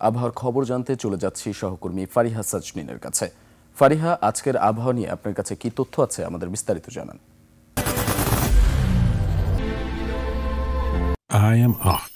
আবহাওয়ার খবর জানতে চলে যাচ্ছি সহকর্মী ফারিহা সাজমিনের কাছে। ফারিহা, আজকের আবহাওয়া নিয়ে আপনার কাছে কি তথ্য আছে, আমাদের বিস্তারিত জানান। I am Ox.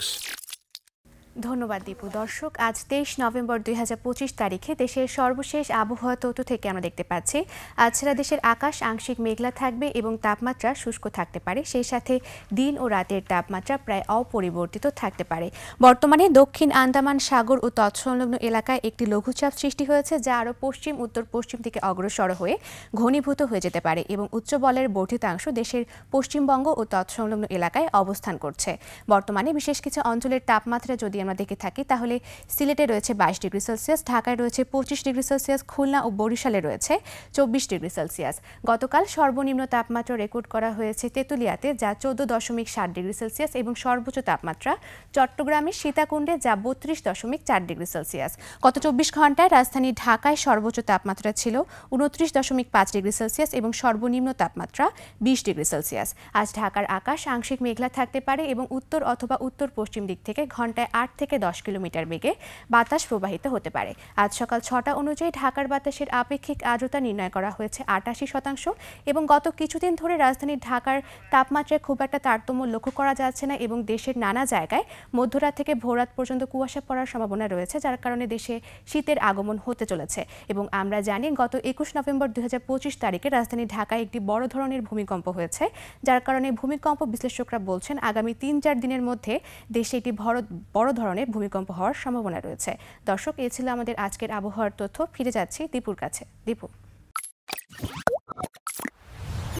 ধন্যবাদ দীপু। দর্শক, আজ 23 নভেম্বর 2025 তারিখে দেশের সর্বশেষ আবহাওয়া তথ্য থেকে আমরা দেখতে পাচ্ছি আজ সারা দেশের আকাশ আংশিক মেঘলা থাকবে এবং তাপমাত্রা শুষ্ক থাকতে পারে। সেই সাথে দিন ও রাতের তাপমাত্রা প্রায় অপরিবর্তিত থাকতে পারে। বর্তমানে দক্ষিণ আন্দামান সাগর ও তৎসংলগ্ন এলাকায় একটি লঘুচাপ সৃষ্টি হয়েছে, যা আরও পশ্চিম উত্তর পশ্চিম দিকে অগ্রসর হয়ে ঘনীভূত হয়ে যেতে পারে এবং উচ্চ বলের বর্ধিতাংশ দেশের পশ্চিমবঙ্গ ও তৎসংলগ্ন এলাকায় অবস্থান করছে। বর্তমানে বিশেষ কিছু অঞ্চলের তাপমাত্রা যদি আমরা দেখে থাকি তাহলে সিলেটে রয়েছে 22 ডিগ্রি সেলসিয়াস, ঢাকায় রয়েছে 25 ডিগ্রি সেলসিয়াস, খুলনা ও বরিশালে রয়েছে 24 ডিগ্রি সেলসিয়াস। গতকাল সর্বনিম্ন তাপমাত্রা রেকর্ড করা হয়েছে তেঁতুলিয়াতে, যা 14.7 ডিগ্রি সেলসিয়াস এবং সর্বোচ্চ তাপমাত্রা চট্টগ্রামের সীতাকুণ্ডে, যা 32.4 ডিগ্রি সেলসিয়াস। গত 24 ঘন্টায় রাজধানী ঢাকায় সর্বোচ্চ তাপমাত্রা ছিল 29.5 ডিগ্রি সেলসিয়াস এবং সর্বনিম্ন তাপমাত্রা 20 ডিগ্রি সেলসিয়াস। আজ ঢাকার আকাশ আংশিক মেঘলা থাকতে পারে এবং উত্তর অথবা উত্তর পশ্চিম দিক থেকে ঘন্টায় 8 থেকে 10 কিলোমিটার বেগে বাতাস প্রবাহিত হতে পারে। আজ সকাল 6টা অনুযায়ী ঢাকার বাতাসের আপেক্ষিক আর্দ্রতা নির্ণয় করা হয়েছে 88% এবং গত কিছুদিন ধরে রাজধানী ঢাকার তাপমাত্রায় খুব একটা তারতম্য লক্ষ্য করা যাচ্ছে না এবং দেশের নানা জায়গায় মধ্যরাত থেকে ভোররাত পর্যন্ত কুয়াশা পড়ার সম্ভাবনা রয়েছে, যার কারণে দেশে শীতের আগমন হতে চলেছে। এবং আমরা জানি গত 21 নভেম্বর 2025 তারিখে রাজধানী ঢাকায় একটি বড় ধরনের ভূমিকম্প হয়েছে, যার কারণে ভূমিকম্প বিশ্লেষকরা বলছেন আগামী 3-4 দিনের মধ্যে দেশে একটি বড় ধরনের ভূমিকম্প হওয়ার সম্ভাবনা রয়েছে। দর্শক, এ ছিল আমাদের আজকের আবহাওয়ার তথ্য। ফিরে যাচ্ছি দীপুর কাছে। দীপু।